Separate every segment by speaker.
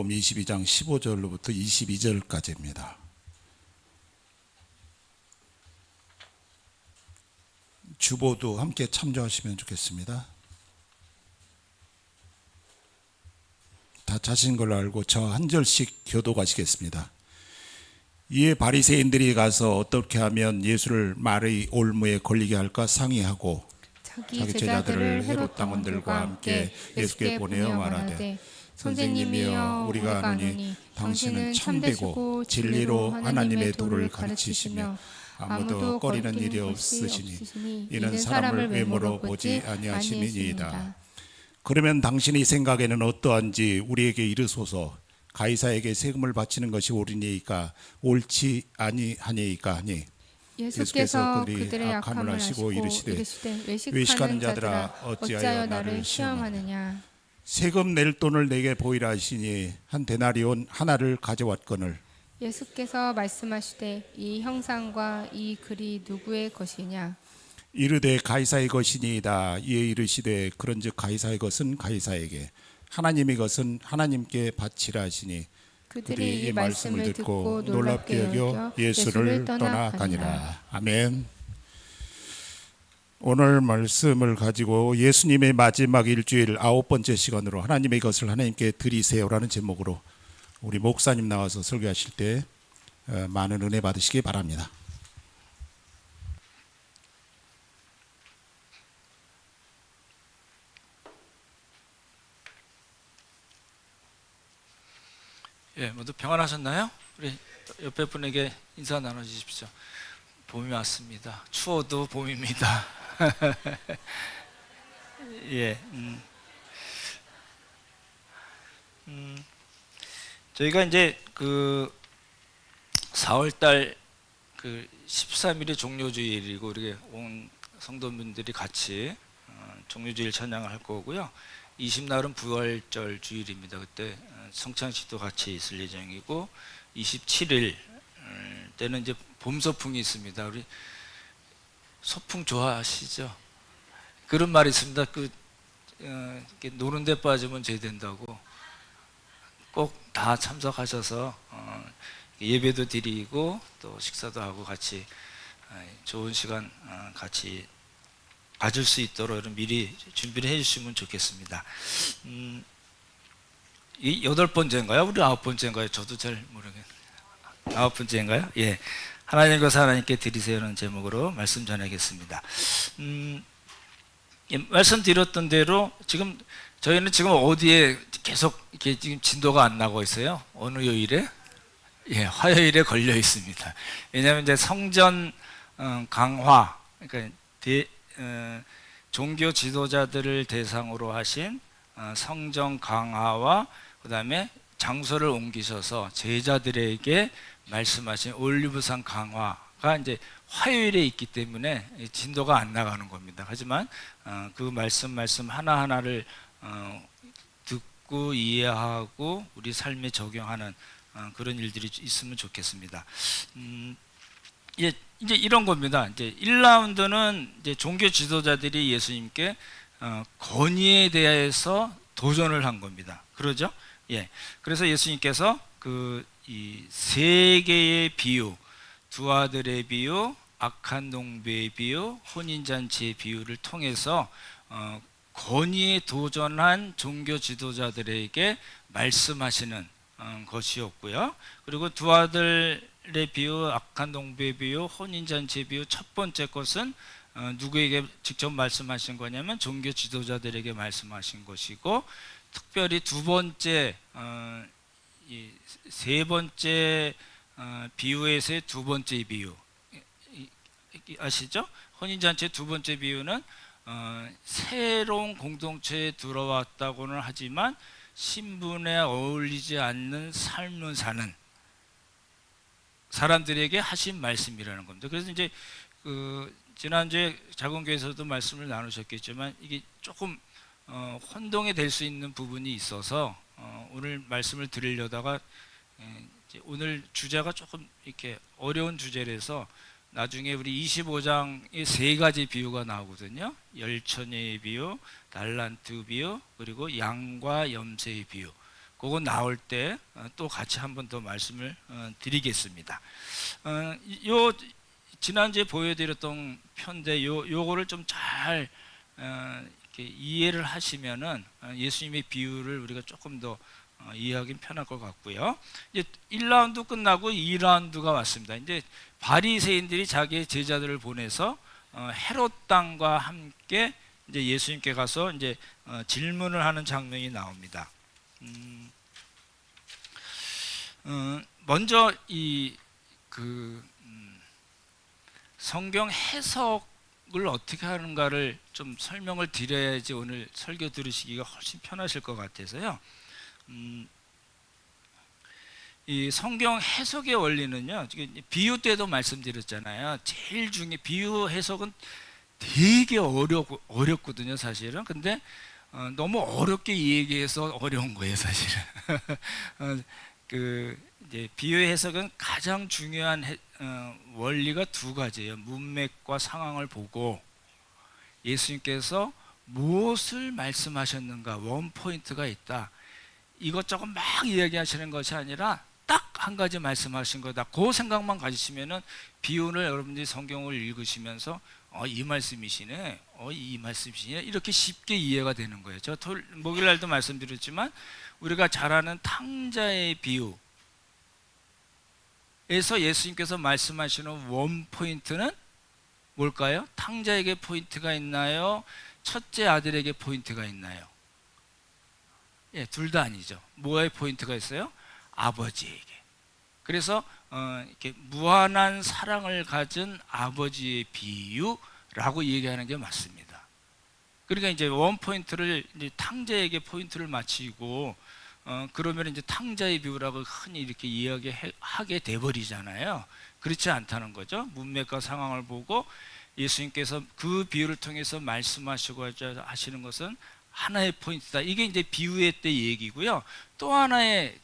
Speaker 1: 22장 15절로부터 22절까지입니다. 주보도 함께 참조하시면 좋겠습니다. 다 자신 걸로 알고 저 한 절씩 교도하시겠습니다. 이에 바리새인들이 가서 어떻게 하면 예수를 말의 올무에 걸리게 할까 상의하고 자기 제자들을 헤롯 당원들과 함께 예수께 보내어 말하되 선생님이여 우리가 아노니 당신은 참되고 진리로 하나님의 도를 가르치시며 아무도 꺼리는 일이 없으시니 이는 사람을 외모로 보지 아니하심이니이다. 그러면 당신의 생각에는 어떠한지 우리에게 이르소서. 가이사에게 세금을 바치는 것이 옳으니까 옳지 아니하니까 하니
Speaker 2: 예수께서 그들의 약함을 아시고 이르시되 외식하는 자들아 어찌하여 나를 시험하느냐.
Speaker 1: 세금 낼 돈을 내게 보이라 하시니 한 데나리온 하나를 가져왔거늘
Speaker 2: 예수께서 말씀하시되 이 형상과 이 글이 누구의 것이냐.
Speaker 1: 이르되 가이사의 것이니이다. 이에 이르시되 그런즉 가이사의 것은 가이사에게 하나님의 것은 하나님께 바치라 하시니 그들이 이 말씀을 듣고 놀랍게 여겨 예수를 떠나가니라. 아멘. 오늘 말씀을 가지고 예수님의 마지막 일주일 9번째 시간으로 하나님의 것을 하나님께 드리세요라는 제목으로 우리 목사님 나와서 설교하실 때 많은 은혜 받으시기 바랍니다.
Speaker 3: 예, 모두 평안하셨나요? 우리 옆에 분에게 인사 나눠주십시오. 봄이 왔습니다. 추워도 봄입니다. 예, 저희가 이제 그 4월달 그 13일이 종료주일이고 이렇게 온 성도분들이 같이 종료주일 찬양을 할 거고요. 20날은 부활절 주일입니다. 그때 성찬식도 같이 있을 예정이고 27일 때는 이제 봄 소풍이 있습니다. 우리 소풍 좋아하시죠? 그런 말이 있습니다. 이렇게 노는 데 빠지면 죄 된다고. 꼭 다 참석하셔서 예배도 드리고 또 식사도 하고 같이 좋은 시간 같이 가질 수 있도록 이런 미리 준비를 해주시면 좋겠습니다. 이 8번째인가요? 우리 9번째인가요? 저도 잘 모르겠네요. 9번째인가요? 예. 하나님 것을 하나님께 드리세요라는 제목으로 말씀 전하겠습니다. 말씀드렸던 대로 저희는 지금 어디에 계속 이렇게 지금 진도가 안 나고 있어요? 어느 요일에? 예, 화요일에 걸려 있습니다. 왜냐하면 이제 성전 강화, 그러니까 종교 지도자들을 대상으로 하신 성전 강화와 그 다음에 장소를 옮기셔서 제자들에게 말씀하신 올리브산 강화가 이제 화요일에 있기 때문에 진도가 안 나가는 겁니다. 하지만 그 말씀 하나하나를 듣고 이해하고 우리 삶에 적용하는 그런 일들이 있으면 좋겠습니다. 예, 이제 이런 겁니다. 이제 1라운드는 이제 종교 지도자들이 예수님께 권위에 대해서 도전을 한 겁니다. 그러죠? 예. 그래서 예수님께서 이 세 개의 비유, 두 아들의 비유, 악한 농부의 비유, 혼인잔치의 비유를 통해서 권위에 도전한 종교 지도자들에게 말씀하시는 것이었고요. 그리고 두 아들의 비유, 악한 농부의 비유, 혼인잔치의 비유, 첫 번째 것은 누구에게 직접 말씀하신 거냐면 종교 지도자들에게 말씀하신 것이고, 특별히 두 번째, 세 번째 비유에서의 두 번째 비유 아시죠? 혼인잔치의 두 번째 비유는 새로운 공동체에 들어왔다고는 하지만 신분에 어울리지 않는 삶을 사는 사람들에게 하신 말씀이라는 겁니다. 그래서 이제 지난주에 작은교회에서도 말씀을 나누셨겠지만 이게 조금 혼동이 될 수 있는 부분이 있어서 오늘 말씀을 드리려다가 오늘 주제가 조금 이렇게 어려운 주제라서 나중에 우리 25장에 세 가지 비유가 나오거든요. 열처녀의 비유, 달란트 비유, 그리고 양과 염소의 비유. 그거 나올 때 또 같이 한 번 더 말씀을 드리겠습니다. 요 지난주에 보여드렸던 편인데 요거를 좀 잘 이렇게 이해를 하시면은 예수님의 비유를 우리가 조금 더 이해하기는 편할 것 같고요. 이제 1라운드 끝나고 2라운드가 왔습니다. 이제 바리새인들이 자기의 제자들을 보내서 헤롯 당과 함께 이제 예수님께 가서 이제 질문을 하는 장면이 나옵니다. 먼저 성경 해석을 어떻게 하는가를 좀 설명을 드려야지 오늘 설교 들으시기가 훨씬 편하실 것 같아서요. 이 성경 해석의 원리는요, 비유 때도 말씀드렸잖아요. 제일 중요해, 비유 해석은 되게 어렵거든요, 사실은. 근데 너무 어렵게 얘기해서 어려운 거예요, 사실은. 이제 비유 해석은 가장 중요한 원리가 두 가지예요. 문맥과 상황을 보고 예수님께서 무엇을 말씀하셨는가, 원 포인트가 있다. 이것저것 막 이야기하시는 것이 아니라 딱 한 가지 말씀하신 거다. 그 생각만 가지시면은 비유를 여러분들이 성경을 읽으시면서 이 말씀이시네, 이 말씀이시네, 이렇게 쉽게 이해가 되는 거예요. 저 목요일날도 말씀드렸지만 우리가 잘 아는 탕자의 비유에서 예수님께서 말씀하시는 원 포인트는 뭘까요? 탕자에게 포인트가 있나요? 첫째 아들에게 포인트가 있나요? 예, 둘 다 아니죠. 뭐에 포인트가 있어요? 아버지에게. 그래서 이렇게 무한한 사랑을 가진 아버지의 비유라고 얘기하는 게 맞습니다. 그러니까 이제 원 포인트를 이제 탕자에게 포인트를 맞추고 그러면 이제 탕자의 비유라고 흔히 이렇게 이야기하게 돼버리잖아요. 그렇지 않다는 거죠. 문맥과 상황을 보고 예수님께서 그 비유를 통해서 말씀하시고자 하시는 것은 하나의 포인트다. 이게 이제 비유의 때 얘기고요. 또 하나의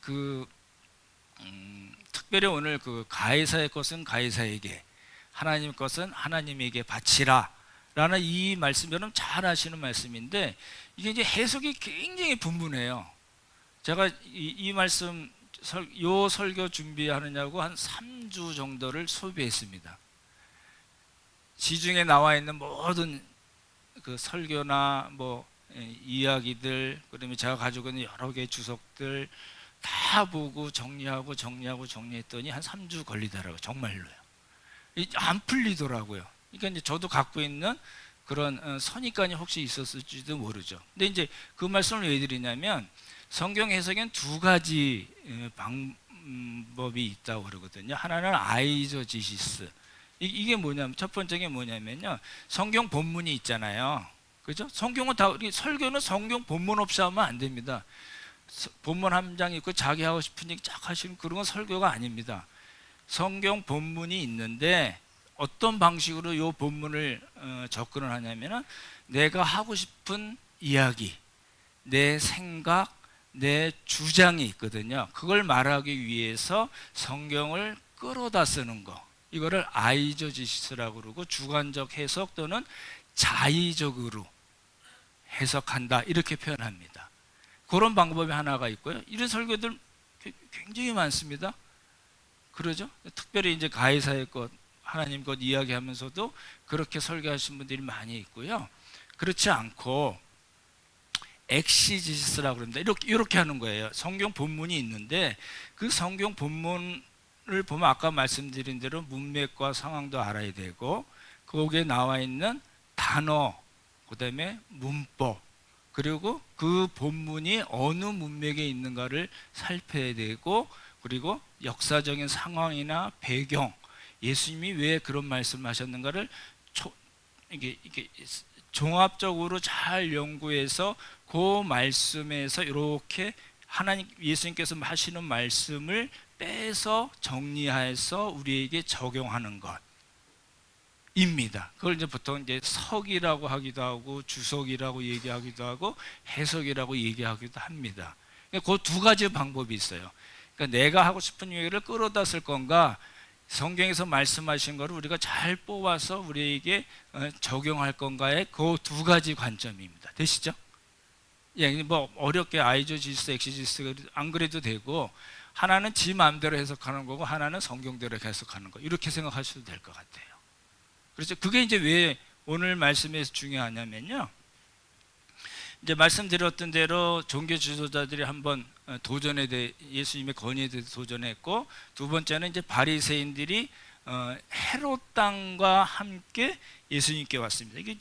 Speaker 3: 특별히 오늘 가이사의 것은 가이사에게, 하나님 것은 하나님에게 바치라 라는 이 말씀, 여러분 잘 아시는 말씀인데 이게 이제 해석이 굉장히 분분해요. 제가 이 말씀 요 설교 준비하느냐고 한 3주 정도를 소비했습니다. 시중에 나와 있는 모든 그 설교나 뭐 이야기들, 그다음에 제가 가지고 있는 여러 개의 주석들 다 보고 정리했더니 한 3주 걸리더라고요. 정말로요. 안 풀리더라고요. 그러니까 이제 저도 갖고 있는 그런 선입관이 혹시 있었을지도 모르죠. 근데 이제 그 말씀을 왜 드리냐면 성경 해석엔 두 가지 방법이 있다고 그러거든요. 하나는 아이저지시스. 이게 뭐냐면, 첫 번째가 뭐냐면요, 성경 본문이 있잖아요. 그죠? 성경은 설교는 성경 본문 없이 하면 안 됩니다. 본문 한 장 있고 자기 하고 싶은 얘기 쫙 하시는 그런 건 설교가 아닙니다. 성경 본문이 있는데 어떤 방식으로 이 본문을 접근을 하냐면은 내가 하고 싶은 이야기, 내 생각, 내 주장이 있거든요. 그걸 말하기 위해서 성경을 끌어다 쓰는 거, 이거를 아이저지시스라고 그러고, 주관적 해석 또는 자의적으로 해석한다, 이렇게 표현합니다. 그런 방법이 하나가 있고요. 이런 설교들 굉장히 많습니다. 그러죠? 특별히 이제 가이사의 것, 하나님 것 이야기하면서도 그렇게 설교하신 분들이 많이 있고요. 그렇지 않고 엑시지시스라고 그럽니다. 이렇게 하는 거예요. 성경 본문이 있는데 그 성경 본문을 보면 아까 말씀드린 대로 문맥과 상황도 알아야 되고, 거기에 나와 있는 단어, 그 다음에 문법, 그리고 그 본문이 어느 문맥에 있는가를 살펴야 되고, 그리고 역사적인 상황이나 배경, 예수님이 왜 그런 말씀을 하셨는가를 이게 종합적으로 잘 연구해서 그 말씀에서 이렇게 예수님께서 하시는 말씀을 빼서 정리해서 우리에게 적용하는 것입니다. 그걸 이제 보통 이제 석이라고 하기도 하고 주석이라고 얘기하기도 하고 해석이라고 얘기하기도 합니다. 그 두 가지 방법이 있어요. 그러니까 내가 하고 싶은 얘기를 끌어다 쓸 건가, 성경에서 말씀하신 것을 우리가 잘 뽑아서 우리에게 적용할 건가의 그 두 가지 관점입니다. 되시죠? 예, 뭐 어렵게 아이조지스, 엑시지스 안 그래도 되고, 하나는 지 마음대로 해석하는 거고 하나는 성경대로 해석하는 거, 이렇게 생각하셔도 될 것 같아요. 그렇죠? 그게 이제 왜 오늘 말씀에서 중요하냐면요, 이제 말씀드렸던 대로 종교 지도자들이 한번 도전에 대해, 예수님의 권위에 대해 도전했고, 두 번째는 이제 바리새인들이 헤롯 땅과 함께 예수님께 왔습니다. 이게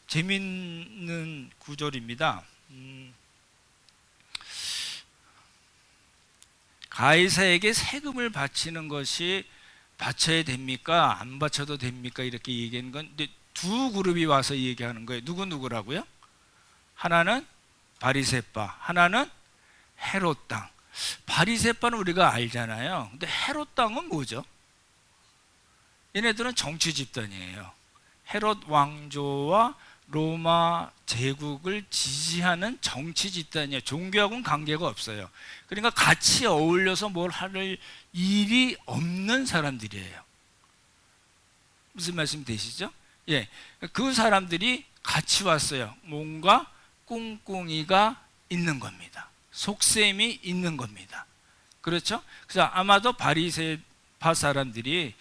Speaker 3: 재밌는 구절입니다. 가이사에게 세금을 바치는 것이 바쳐야 됩니까? 안 바쳐도 됩니까? 이렇게 얘기하는 건 두 그룹이 와서 얘기하는 거예요. 누구라고요? 하나는 바리새파, 하나는 헤롯 땅. 바리새파는 우리가 알잖아요. 근데 헤롯 땅은 뭐죠? 얘네들은 정치 집단이에요. 헤롯 왕조와 로마 제국을 지지하는 정치 집단이에요. 종교하고는 관계가 없어요. 그러니까 같이 어울려서 뭘 할 일이 없는 사람들이에요. 무슨 말씀 되시죠? 예, 그 사람들이 같이 왔어요. 뭔가 꿍꿍이가 있는 겁니다. 속셈이 있는 겁니다. 그렇죠? 그래서 아마도 바리새파 사람들이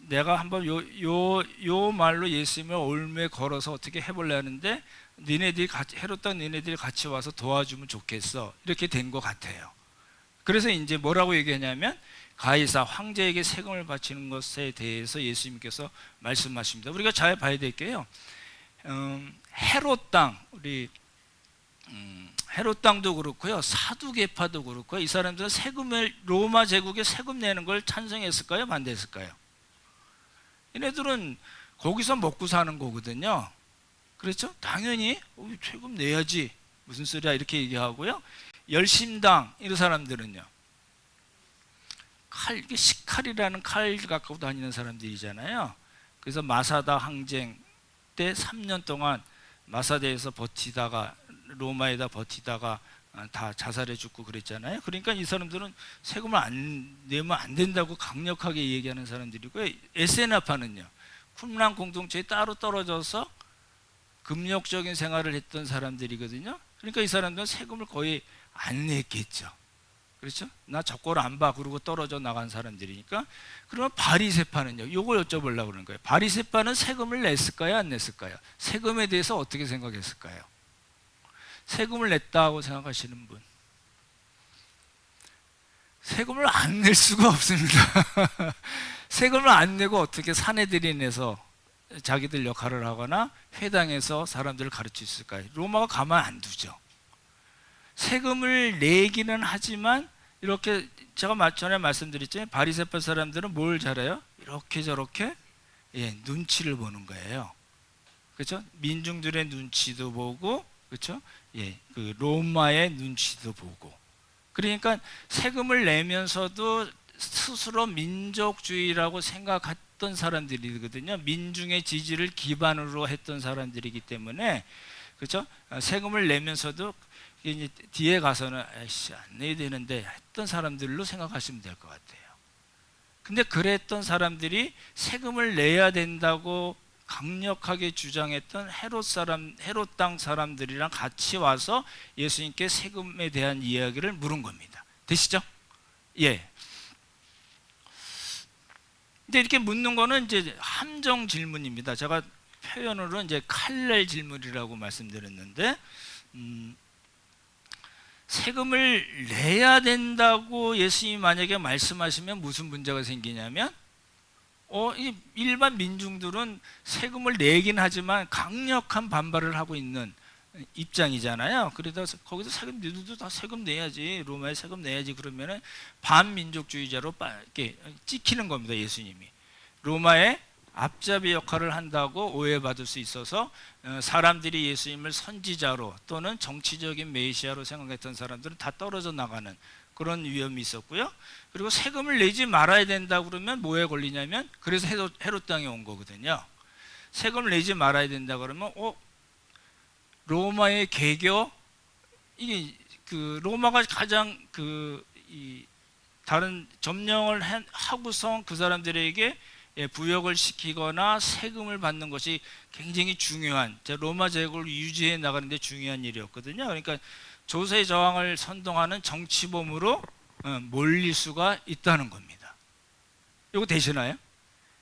Speaker 3: 내가 한번 요 말로 예수님을 올무에 걸어서 어떻게 해볼래 하는데, 니네들이 헤롯 땅 니네들이 같이 와서 도와주면 좋겠어, 이렇게 된 것 같아요. 그래서 이제 뭐라고 얘기하냐면, 가이사 황제에게 세금을 바치는 것에 대해서 예수님께서 말씀하십니다. 우리가 잘 봐야 될 게요, 헤롯 땅, 우리 헤롯 땅도 그렇고요, 사두개파도 그렇고요, 이 사람들은 세금을, 로마 제국에 세금 내는 걸 찬성했을까요? 반대했을까요? 얘네들은 거기서 먹고 사는 거거든요. 그렇죠? 당연히 세금 내야지, 무슨 소리야, 이렇게 얘기하고요. 열심당 이런 사람들은요, 이게 식칼이라는 칼 갖고 다니는 사람들이잖아요. 그래서 마사다 항쟁 때 3년 동안 마사대에서 버티다가, 로마에다 버티다가 다 자살해 죽고 그랬잖아요. 그러니까 이 사람들은 세금을 안 내면 안 된다고 강력하게 얘기하는 사람들이고요. 에세나파는요, 쿰란 공동체에 따로 떨어져서 금욕적인 생활을 했던 사람들이거든요. 그러니까 이 사람들은 세금을 거의 안 냈겠죠. 그렇죠? 나 저꼴 안 봐, 그러고 떨어져 나간 사람들이니까. 그러면 바리새파는요, 이걸 여쭤보려고 그러는 거예요. 바리새파는 세금을 냈을까요, 안 냈을까요? 세금에 대해서 어떻게 생각했을까요? 세금을 냈다고 생각하시는 분? 세금을 안 낼 수가 없습니다. 세금을 안 내고 어떻게 사내들이 내서 자기들 역할을 하거나 회당에서 사람들을 가르칠 수 있을까요? 로마가 가만 안 두죠. 세금을 내기는 하지만, 이렇게 제가 전에 말씀드렸잖아요. 바리새파 사람들은 뭘 잘해요? 이렇게 저렇게 눈치를 보는 거예요. 그렇죠? 민중들의 눈치도 보고, 그렇죠? 그 로마의 눈치도 보고. 그러니까 세금을 내면서도 스스로 민족주의라고 생각했던 사람들이거든요. 민중의 지지를 기반으로 했던 사람들이기 때문에, 그렇죠? 세금을 내면서도 이제 뒤에 가서는 에이씨, 안 내야 되는데 했던 사람들로 생각하시면 될 것 같아요. 근데 그랬던 사람들이 세금을 내야 된다고 강력하게 주장했던 헤롯 땅 사람들이랑 같이 와서 예수님께 세금에 대한 이야기를 물은 겁니다. 되시죠? 예. 근데 이렇게 묻는 거는 이제 함정 질문입니다. 제가 표현으로 이제 칼날 질문이라고 말씀드렸는데, 세금을 내야 된다고 예수님이 만약에 말씀하시면 무슨 문제가 생기냐면, 일반 민중들은 세금을 내긴 하지만 강력한 반발을 하고 있는 입장이잖아요. 그래서 거기서 세금, 너희들도 다 세금 내야지, 로마에 세금 내야지, 그러면은 반민족주의자로 이렇게 찍히는 겁니다. 예수님이 로마의 앞잡이 역할을 한다고 오해받을 수 있어서, 사람들이 예수님을 선지자로 또는 정치적인 메시아로 생각했던 사람들은 다 떨어져 나가는 그런 위험이 있었고요. 그리고 세금을 내지 말아야 된다 그러면 뭐에 걸리냐면, 그래서 헤롯 땅에 온 거거든요. 세금을 내지 말아야 된다 그러면 로마의 개교, 이게 그 로마가 가장 다른 점령을 하고서 그 사람들에게 부역을 시키거나 세금을 받는 것이 굉장히 중요한, 로마 제국을 유지해 나가는 데 중요한 일이었거든요. 그러니까 조세 저항을 선동하는 정치범으로 몰릴 수가 있다는 겁니다. 이거 되시나요?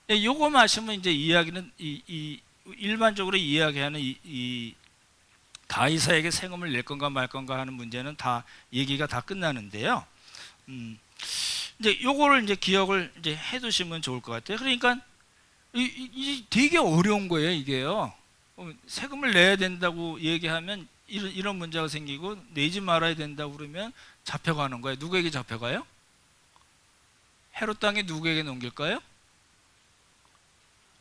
Speaker 3: 요거 마시면 이제 이야기는 일반적으로 이야기하는 이 가이사에게 세금을 낼 건가 말 건가 하는 문제는 다 얘기가 다 끝나는데요. 이제 요거를 이제 기억을 이제 해두시면 좋을 것 같아요. 그러니까 이 되게 어려운 거예요, 이게요. 세금을 내야 된다고 얘기하면 이런 문제가 생기고, 내지 말아야 된다고 그러면 잡혀가는 거예요. 누구에게 잡혀가요? 헤롯 땅에 누구에게 넘길까요?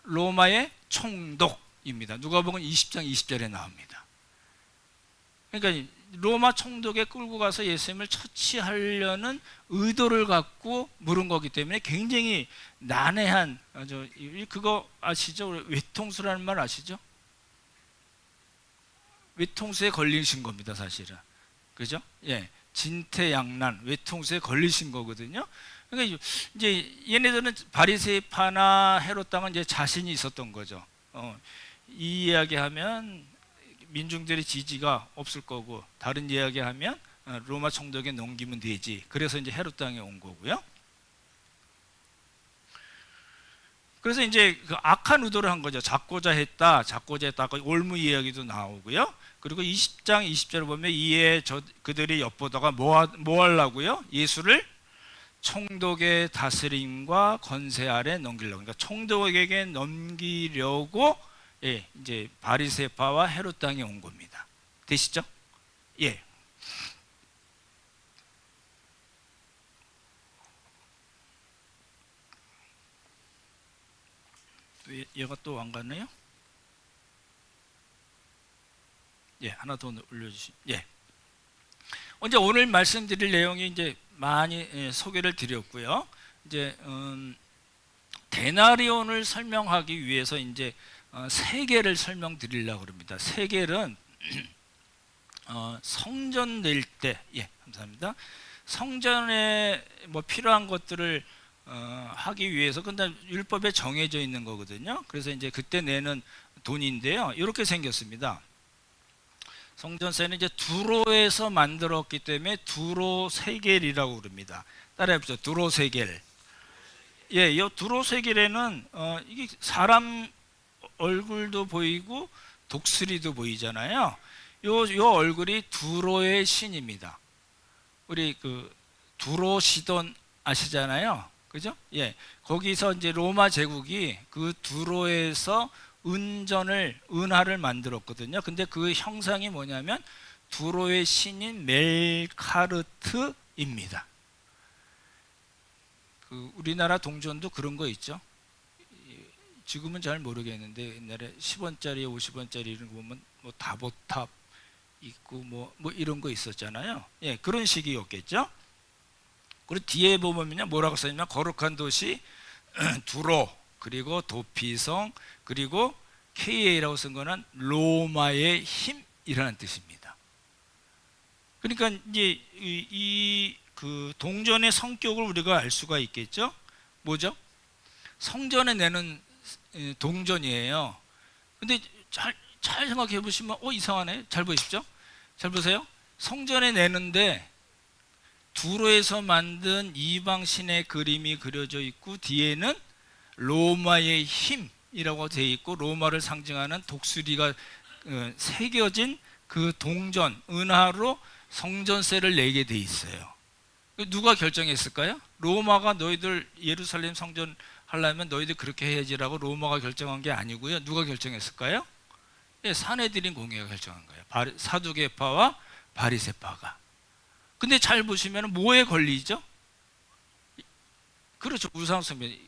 Speaker 3: 로마의 총독입니다. 누가복음 20장 20절에 나옵니다. 그러니까 로마 총독에 끌고 가서 예수님을 처치하려는 의도를 갖고 물은 거기 때문에 굉장히 난해한, 그거 아시죠? 외통수라는 말 아시죠? 외통수에 걸리신 겁니다, 사실은. 그죠? 예. 진퇴양난, 외통수에 걸리신 거거든요. 그러니까 이제 얘네들은 바리새파나 헤롯 당은 이제 자신이 있었던 거죠. 이 이야기하면 민중들의 지지가 없을 거고, 다른 이야기하면 로마 총독에 넘기면 되지. 그래서 이제 헤롯 땅에 온 거고요. 그래서 이제 그 악한 의도를 한 거죠. 잡고자 했다. 올무 이야기도 나오고요. 그리고 20장 20절을 보면 이에 그들이 엿보다가 뭐 하려고요? 예수를 총독의 다스림과 권세 아래 넘기려고. 그러니까 총독에게 넘기려고 이제 바리새파와 헤롯 땅에 온 겁니다. 되시죠? 예. 얘가 또 안 갔나요? 예, 하나 더 올려주시면. 예. 이제 오늘 말씀드릴 내용이 이제 많이 소개를 드렸고요. 이제 데나리온을 설명하기 위해서 이제 세계를 설명드리려고 합니다. 세계는 성전 낼 때, 예, 감사합니다. 성전에 뭐 필요한 것들을 하기 위해서, 근데 율법에 정해져 있는 거거든요. 그래서 이제 그때 내는 돈인데요. 이렇게 생겼습니다. 성전세는 이제 두로에서 만들었기 때문에 두로 세겔이라고 그럽니다. 따라해보죠. 두로 세겔. 예, 이 두로 세겔에는 이게 사람 얼굴도 보이고 독수리도 보이잖아요. 요 얼굴이 두로의 신입니다. 우리 그 두로 시돈 아시잖아요. 그죠? 예. 거기서 이제 로마 제국이 그 두로에서 은하를 만들었거든요. 근데 그 형상이 뭐냐면 두로의 신인 멜카르트입니다. 그 우리나라 동전도 그런 거 있죠. 지금은 잘 모르겠는데 옛날에 10원짜리, 50원짜리 이런 거 보면 뭐 다보탑 있고 뭐 이런 거 있었잖아요. 예, 그런 식이었겠죠. 그리고 뒤에 보면요, 뭐라고 써있냐면 거룩한 도시 두로, 그리고 도피성, 그리고 KA라고 쓴 거는 로마의 힘이라는 뜻입니다. 그러니까 이제 그 동전의 성격을 우리가 알 수가 있겠죠. 뭐죠? 성전에 내는 동전이에요. 근데 잘 생각해 보시면 이상하네. 잘 보십시오. 잘 보세요. 성전에 내는데 두로에서 만든 이방 신의 그림이 그려져 있고, 뒤에는 로마의 힘이라고 되어 있고, 로마를 상징하는 독수리가 새겨진 그 동전, 은하로 성전세를 내게 돼 있어요. 누가 결정했을까요? 로마가 너희들 예루살렘 성전 하려면 너희들 그렇게 해야지라고 로마가 결정한 게 아니고요. 누가 결정했을까요? 예, 산헤드린 공회가 결정한 거예요. 사두개파와 바리새파가. 근데 잘 보시면 뭐에 걸리죠? 그렇죠. 우상숭배.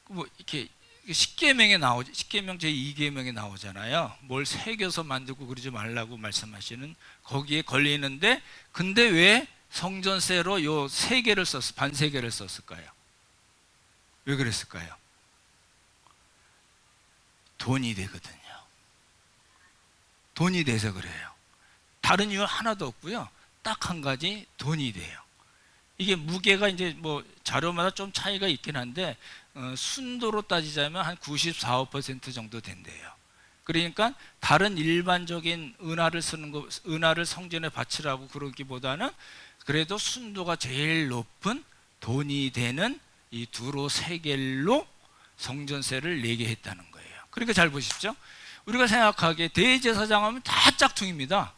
Speaker 3: 뭐 이렇게 십계명에 나오죠. 십계명 제2계명에 나오잖아요. 뭘 새겨서 만들고 그러지 말라고 말씀하시는, 거기에 걸리는데, 근데 왜 성전세로 요 세 개를 반 세 개를 썼을까요? 왜 그랬을까요? 돈이 되거든요. 돈이 돼서 그래요. 다른 이유 하나도 없고요. 딱 한 가지, 돈이 돼요. 이게 무게가 이제 뭐 자료마다 좀 차이가 있긴 한데 순도로 따지자면 한 94% 정도 된대요. 그러니까 다른 일반적인 은화를 쓰는 거, 은화를 성전에 바치라고 그러기보다는 그래도 순도가 제일 높은 돈이 되는 이 두로 세겔로 성전세를 내게 했다는 거예요. 그러니까 잘 보십시오. 우리가 생각하기에 대제사장 하면 다 짝퉁입니다.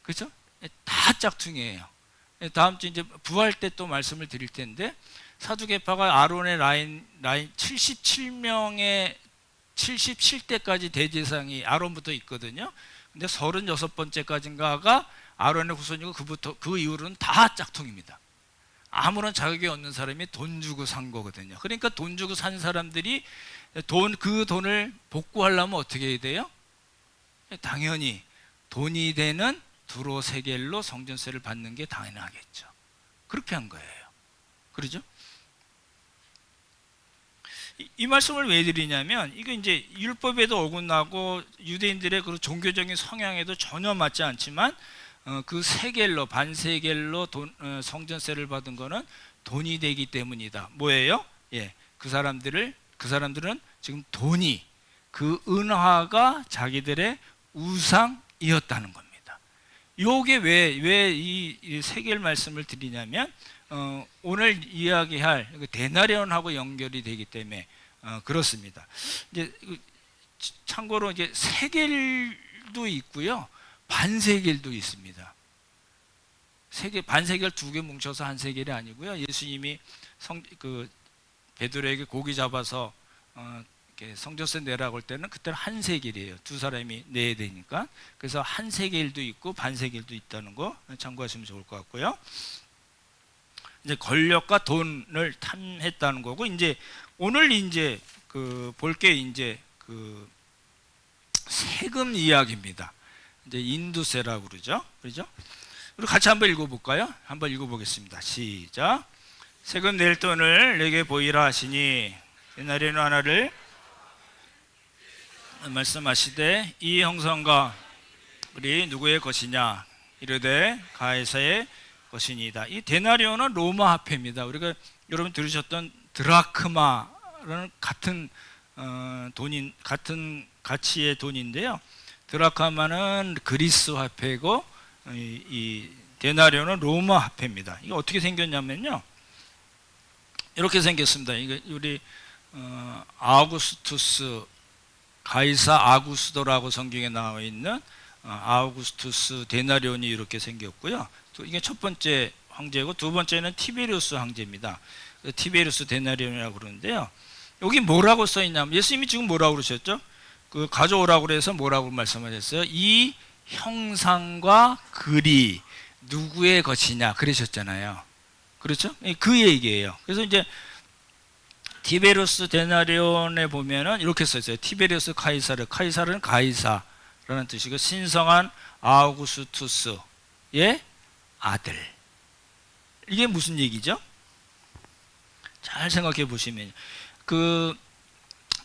Speaker 3: 그렇죠? 다 짝퉁이에요. 다음 주 이제 부활 때 또 말씀을 드릴 텐데, 사두개파가 아론의 라인 77명의 77대까지 대제사장이 아론부터 있거든요. 근데 36번째까지인가가 아론의 후손이고 그 이후로는 다 짝퉁입니다. 아무런 자격이 없는 사람이 돈 주고 산 거거든요. 그러니까 돈 주고 산 사람들이 그 돈을 복구하려면 어떻게 해야 돼요? 당연히 돈이 되는 두로 세겔로 성전세를 받는 게 당연하겠죠. 그렇게 한 거예요. 그러죠? 이 말씀을 왜 드리냐면, 이거 이제 율법에도 어긋나고 유대인들의 그 종교적인 성향에도 전혀 맞지 않지만, 그 세겔로, 반세겔로 성전세를 받은 거는 돈이 되기 때문이다. 뭐예요? 예, 그 사람들은 지금 돈이, 그 은화가 자기들의 우상이었다는 겁니다. 요게 왜 이 세겔 말씀을 드리냐면, 오늘 이야기할 데나리온하고 연결이 되기 때문에 그렇습니다. 이제 참고로 이제 세겔도 있고요, 반세겔도 있습니다. 반세겔 두 개 뭉쳐서 한 세겔이 아니고요. 예수님이 베드로에게 고기 잡아서 성전세 내라고 할 때는 그때는 한 세겔이에요. 두 사람이 내야 되니까. 그래서 한 세겔도 있고 반세겔도 있다는 거 참고하시면 좋을 것 같고요. 이제 권력과 돈을 탐했다는 거고, 이제 오늘 이제 볼게 이제 세금 이야기입니다. 이제 인두세라고 그러죠. 그렇죠? 우리 같이 한번 읽어볼까요? 한번 읽어보겠습니다. 시작. 세금 낼 돈을 내게 보이라 하시니 데나리온 하나를 말씀하시되 이 형상과 우리 누구의 것이냐 이르되 가이사의 것이니이다. 이 데나리온은 로마 화폐입니다. 우리가 여러분 들으셨던 드라크마라는 같은 같은 가치의 돈인데요. 드라크마는 그리스 화폐고 이 데나리온은 로마 화폐입니다. 이게 어떻게 생겼냐면요, 이렇게 생겼습니다. 이게 우리 아우구스투스 가이사 아구스도라고 성경에 나와 있는 아우구스투스 데나리온이 이렇게 생겼고요. 이게 첫 번째 황제고, 두 번째는 티베리우스 황제입니다. 티베리우스 데나리온이라고 그러는데요. 여기 뭐라고 써 있냐면, 예수님이 지금 뭐라고 그러셨죠? 가져오라고 그래서 뭐라고 말씀하셨어요? 이 형상과 글이 누구의 것이냐 그러셨잖아요. 그렇죠? 그 얘기예요. 그래서 이제 티베리우스 데나리온에 보면은 이렇게 써 있어요. 티베리우스 카이사르, 카이사르는 가이사라는 뜻이고, 신성한 아우구스투스의 아들. 이게 무슨 얘기죠? 잘 생각해 보시면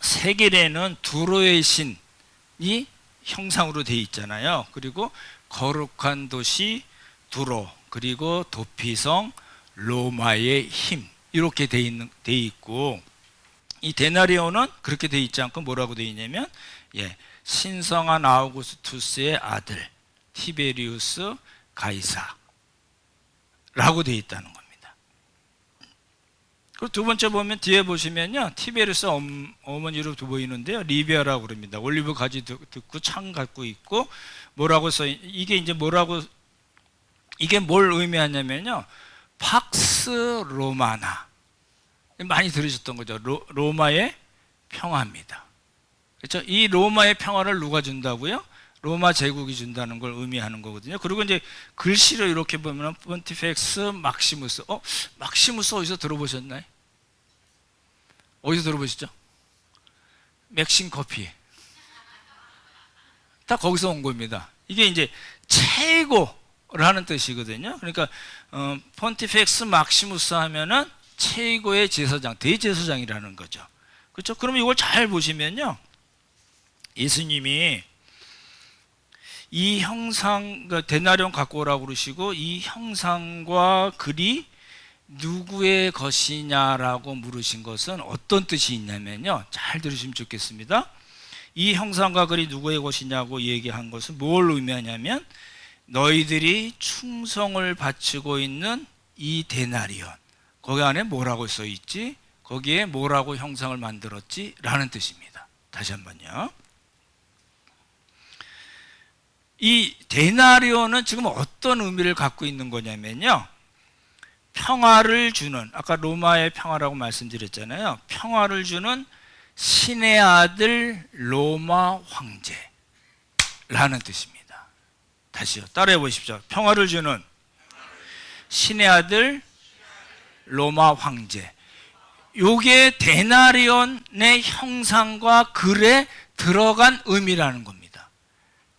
Speaker 3: 세겔에는 두로의 신이 형상으로 되어 있잖아요. 그리고 거룩한 도시 두로, 그리고 도피성 로마의 힘, 이렇게 돼 있고, 이 데나리온은 그렇게 돼 있지 않고 뭐라고 돼 있냐면, 신성한 아우구스투스의 아들 티베리우스 가이사라고 돼 있다는 겁니다. 그리고 두 번째 보면 뒤에 보시면요, 티베리우스 어머니로 보이는데요, 리비아라고 그럽니다. 올리브 가지 듣고 창 갖고 있고, 뭐라고 이게 뭘 의미하냐면요, 팍스 로마나, 많이 들으셨던 거죠. 로마의 평화입니다. 그렇죠? 이 로마의 평화를 누가 준다고요? 로마 제국이 준다는 걸 의미하는 거거든요. 그리고 이제 글씨로 이렇게 보면 폰티펙스 막시무스. 막시무스 어디서 들어보셨나요? 어디서 들어보셨죠? 맥심 커피. 다 거기서 온 겁니다. 이게 이제 최고라는 뜻이거든요. 그러니까 폰티펙스 막시무스 하면은 최고의 제사장, 대제사장이라는 거죠. 그렇죠? 그럼 이걸 잘 보시면요, 예수님이 이 형상, 데나리온 갖고 오라고 그러시고 이 형상과 글이 누구의 것이냐라고 물으신 것은 어떤 뜻이 있냐면요, 잘 들으시면 좋겠습니다. 이 형상과 글이 누구의 것이냐고 얘기한 것은 뭘 의미하냐면 너희들이 충성을 바치고 있는 이 데나리온, 거기 안에 뭐라고 써 있지? 거기에 뭐라고 형상을 만들었지? 라는 뜻입니다. 다시 한번요. 이 데나리온은 지금 어떤 의미를 갖고 있는 거냐면요, 평화를 주는, 아까 로마의 평화라고 말씀드렸잖아요. 평화를 주는 신의 아들 로마 황제라는 뜻입니다. 다시요, 따라해 보십시오. 평화를 주는 신의 아들 로마 황제. 요게 데나리온의 형상과 글에 들어간 의미라는 겁니다.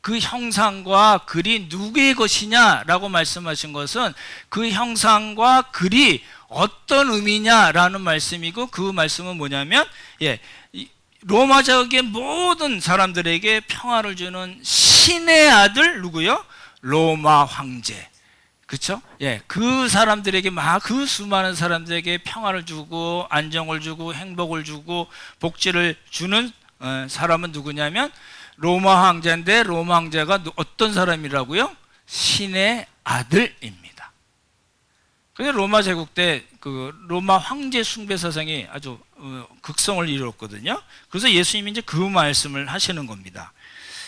Speaker 3: 그 형상과 글이 누구의 것이냐라고 말씀하신 것은 그 형상과 글이 어떤 의미냐라는 말씀이고, 그 말씀은 뭐냐면 로마 지역의 모든 사람들에게 평화를 주는 신의 아들 누구요? 로마 황제. 그렇죠? 그 사람들에게 그 수많은 사람들에게 평화를 주고 안정을 주고 행복을 주고 복지를 주는 사람은 누구냐면 로마 황제인데, 로마 황제가 어떤 사람이라고요? 신의 아들입니다. 그래서 로마 제국 때 그 로마 황제 숭배 사상이 아주 극성을 이뤘거든요. 그래서 예수님이 이제 그 말씀을 하시는 겁니다.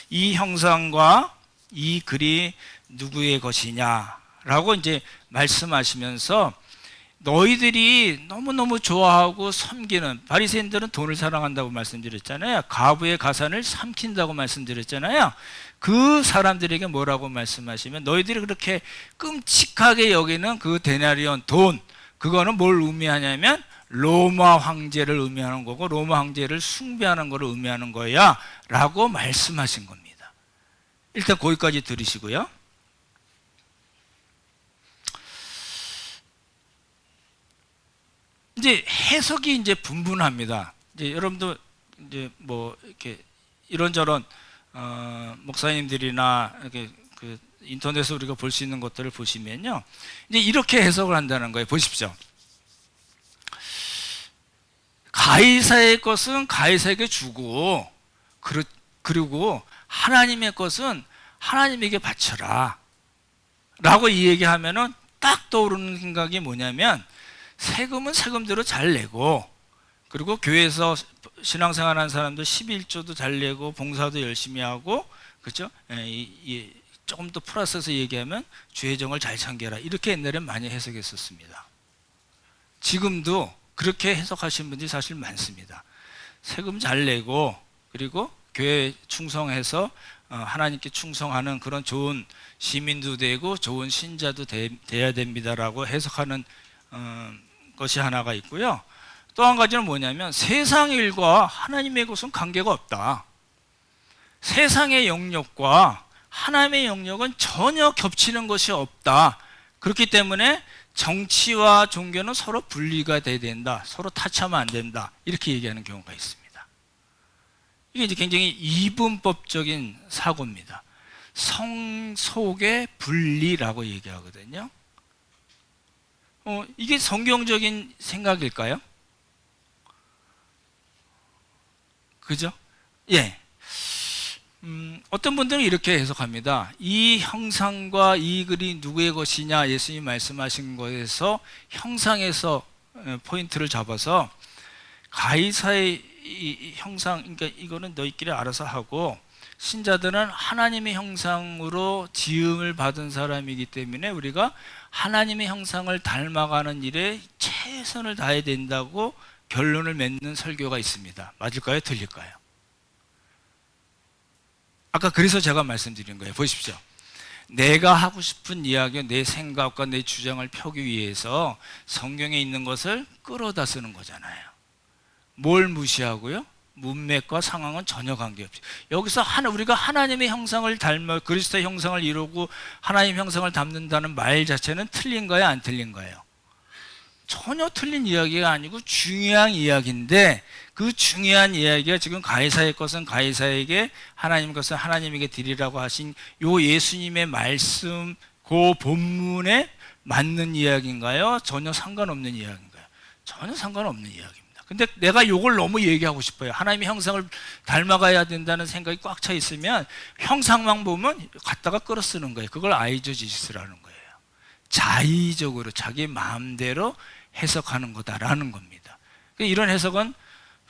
Speaker 3: 이 형상과 이 글이 누구의 것이냐라고 이제 말씀하시면서 너희들이 너무너무 좋아하고 섬기는, 바리새인들은 돈을 사랑한다고 말씀드렸잖아요. 가부의 가산을 삼킨다고 말씀드렸잖아요. 그 사람들에게 뭐라고 말씀하시면 너희들이 그렇게 끔찍하게 여기는 그 데나리온 돈, 그거는 뭘 의미하냐면 로마 황제를 의미하는 거고 로마 황제를 숭배하는 것을 의미하는 거야 라고 말씀하신 겁니다. 일단 거기까지 들으시고요. 이제 해석이 이제 분분합니다. 이제 여러분도 이제 뭐 이렇게 이런저런 목사님들이나 이렇게 그 인터넷에서 우리가 볼 수 있는 것들을 보시면요, 이제 이렇게 해석을 한다는 거예요. 보십시오. 가이사의 것은 가이사에게 주고, 그리고 하나님의 것은 하나님에게 바쳐라 라고 이 얘기하면은 딱 떠오르는 생각이 뭐냐면, 세금은 세금대로 잘 내고, 그리고 교회에서 신앙생활하는 사람들 11조도 잘 내고 봉사도 열심히 하고, 그렇죠? 조금 더 플러스해서 얘기하면 죄정을 잘 챙겨라, 이렇게 옛날에 많이 해석했었습니다. 지금도 그렇게 해석하시는 분들이 사실 많습니다. 세금 잘 내고 그리고 교회에 충성해서 하나님께 충성하는 그런 좋은 시민도 되고 좋은 신자도 돼야 됩니다라고 해석하는 것이 하나가 있고요. 또 한 가지는 뭐냐면 세상 일과 하나님의 것은 관계가 없다. 세상의 영역과 하나님의 영역은 전혀 겹치는 것이 없다. 그렇기 때문에 정치와 종교는 서로 분리가 돼야 된다. 서로 타치하면 안 된다. 이렇게 얘기하는 경우가 있습니다. 이게 이제 굉장히 이분법적인 사고입니다. 성속의 분리라고 얘기하거든요. 이게 성경적인 생각일까요? 그죠? 예. 어떤 분들은 이렇게 해석합니다. 이 형상과 이 글이 누구의 것이냐, 예수님이 말씀하신 거에서 형상에서 포인트를 잡아서 가이사의 이 형상, 그러니까 이거는 너희끼리 알아서 하고, 신자들은 하나님의 형상으로 지음을 받은 사람이기 때문에 우리가 하나님의 형상을 닮아가는 일에 최선을 다해야 된다고 결론을 맺는 설교가 있습니다. 맞을까요? 틀릴까요? 아까 그래서 제가 말씀드린 거예요. 보십시오. 내가 하고 싶은 이야기, 내 생각과 내 주장을 펴기 위해서 성경에 있는 것을 끌어다 쓰는 거잖아요. 뭘 무시하고요? 문맥과 상황은 전혀 관계없이. 여기서 우리가 하나님의 형상을 닮아 그리스도의 형상을 이루고 하나님의 형상을 담는다는 말 자체는 틀린 거예요? 안 틀린 거예요? 전혀 틀린 이야기가 아니고 중요한 이야기인데, 그 중요한 이야기가 지금 가이사의 것은 가이사에게, 하나님 것은 하나님에게 드리라고 하신 요 예수님의 말씀, 그 본문에 맞는 이야기인가요? 전혀 상관없는 이야기인가요? 전혀 상관없는 이야기입니다. 근데 내가 요걸 너무 얘기하고 싶어요. 하나님의 형상을 닮아가야 된다는 생각이 꽉 차 있으면 형상만 보면 갖다가 끌어 쓰는 거예요. 그걸 아이저지스라는 거예요. 자의적으로 자기 마음대로 해석하는 거다라는 겁니다. 이런 해석은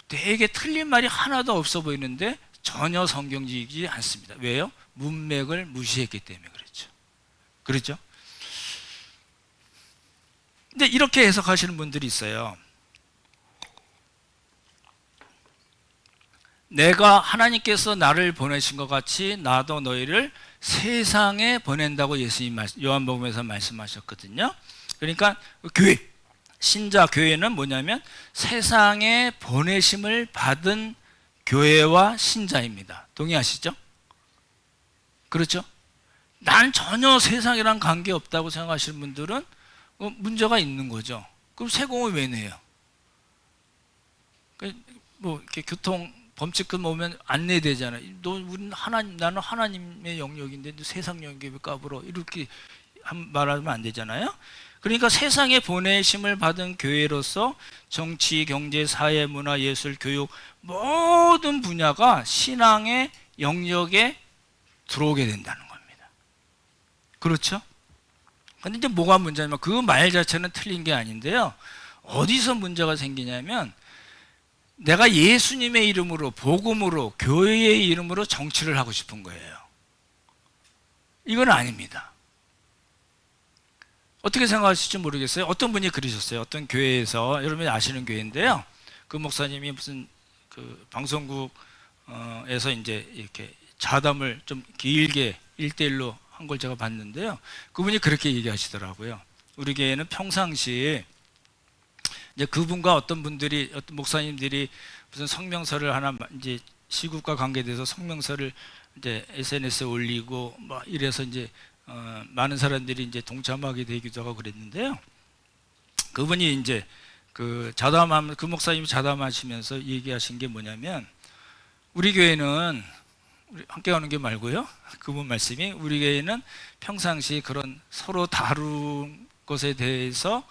Speaker 3: 되게 틀린 말이 하나도 없어 보이는데 전혀 성경적이지 않습니다. 왜요? 문맥을 무시했기 때문에 그렇죠. 그렇죠? 근데 이렇게 해석하시는 분들이 있어요. 내가 하나님께서 나를 보내신 것 같이 나도 너희를 세상에 보낸다고 예수님 요한복음에서 말씀하셨거든요. 그러니까 교회, 신자 교회는 뭐냐면 세상에 보내심을 받은 교회와 신자입니다. 동의하시죠? 그렇죠? 난 전혀 세상이랑 관계없다고 생각하시는 분들은 문제가 있는 거죠. 그럼 세금을 왜 내요? 뭐 이렇게 교통 범칙금 오면 안 내야 되잖아요. 나는 하나님의 영역인데 너 세상 영역에 왜 까불어? 이렇게 말하면 안 되잖아요. 그러니까 세상에 보내심을 받은 교회로서 정치, 경제, 사회, 문화, 예술, 교육 모든 분야가 신앙의 영역에 들어오게 된다는 겁니다. 그렇죠? 근데 이제 뭐가 문제냐면 그 말 자체는 틀린 게 아닌데요. 어디서 문제가 생기냐면 내가 예수님의 이름으로, 복음으로, 교회의 이름으로 정치를 하고 싶은 거예요. 이건 아닙니다. 어떻게 생각하실지 모르겠어요. 어떤 분이 그러셨어요. 어떤 교회에서, 여러분이 아시는 교회인데요. 그 목사님이 무슨 그 방송국에서 이제 이렇게 자담을 좀 길게 1대1로 한 걸 제가 봤는데요. 그분이 그렇게 얘기하시더라고요. 우리 교회는 평상시에 이제 그분과 어떤 분들이, 어떤 목사님들이 무슨 성명서를 하나 이제 시국과 관계돼서 성명서를 이제 SNS에 올리고 뭐 이래서 이제 많은 사람들이 이제 동참하게 되기도 하고 그랬는데요. 그분이 이제 그 목사님이 자담하시면서 얘기하신 게 뭐냐면 우리 교회는 함께 가는 게 말고요. 그분 말씀이 우리 교회는 평상시 그런 서로 다룬 것에 대해서